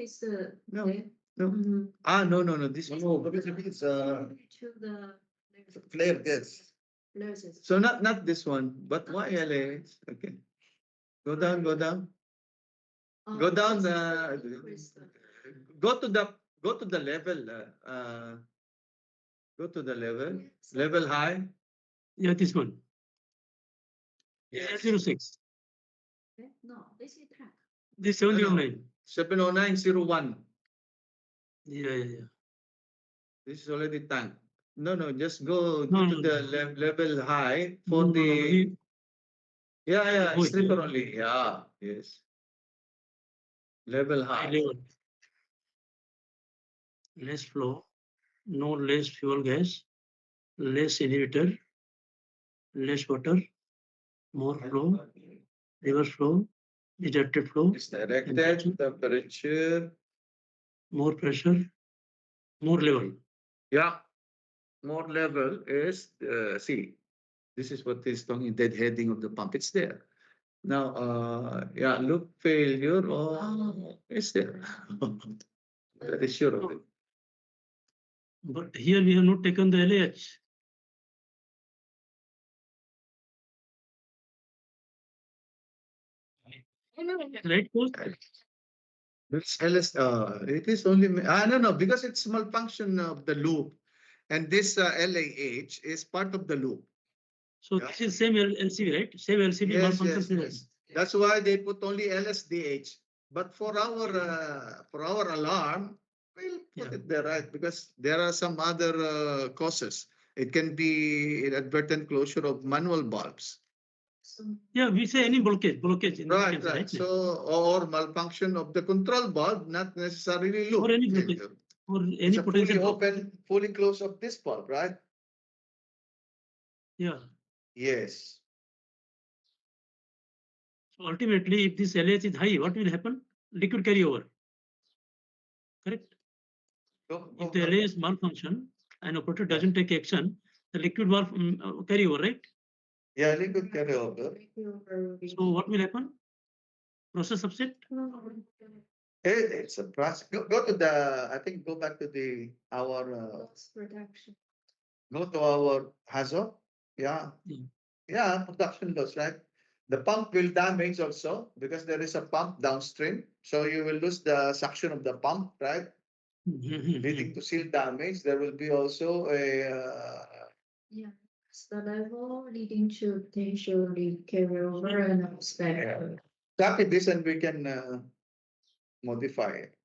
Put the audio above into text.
is the No, flare. no. No. This one. No, because it is To the flare gas. flares. So not this one, but why LH? Okay. Go down, go down. Go down go to the level. Go to the level. Level high. Yeah, this one. Yes. 06. No, this is tank. This 709. 70901. Yeah. This is already tank. No, just go No, to no, the no. level high for No, the. Yeah, Oh, stripper yeah. only. Yeah, yes. Level High high. level. Less flow, no less fuel gas, less inhibitor, less water, more flow, reverse flow, rejected flow, It's directed temperature. more pressure, more level. Yeah, more level is see. This is what is talking deadheading of the pump. It's there. Now, loop failure. Oh, it's there. Very sure of it. But here we have not taken the LAH. Right, course? It's LS, it is only, no, because it's malfunction of the loop. And this LAH is part of the loop. So Yeah. this is same LCB, right? Same LCB malfunction. Yes. That's why they put only LSDH. But for our alarm, we'll put it there, right? Because there are some other causes. It can be inadvertent closure of manual valves. Yeah, we say any blockage in Right. right? So, or malfunction of the control valve, not necessarily loop. Or any blockage. Or It's any a potential. fully open, fully closed of this valve, right? Yeah. Yes. So ultimately, if this LH is high, what will happen? Liquid carryover. Correct? If the LH malfunction and operator doesn't take action, the liquid valve carryover, right? Yeah, liquid carryover. So what will happen? Process upset? It's a process. Go to the, I think, go back to our, Production. go to our HAZO. Yeah. Yeah. Yeah, production loss, right? The pump will damage also because there is a pump downstream. So you will lose the suction of the pump, right? Leading to seal damage. There will be also It's the level leading to potentially carryover and upset. copy this and we can modify it.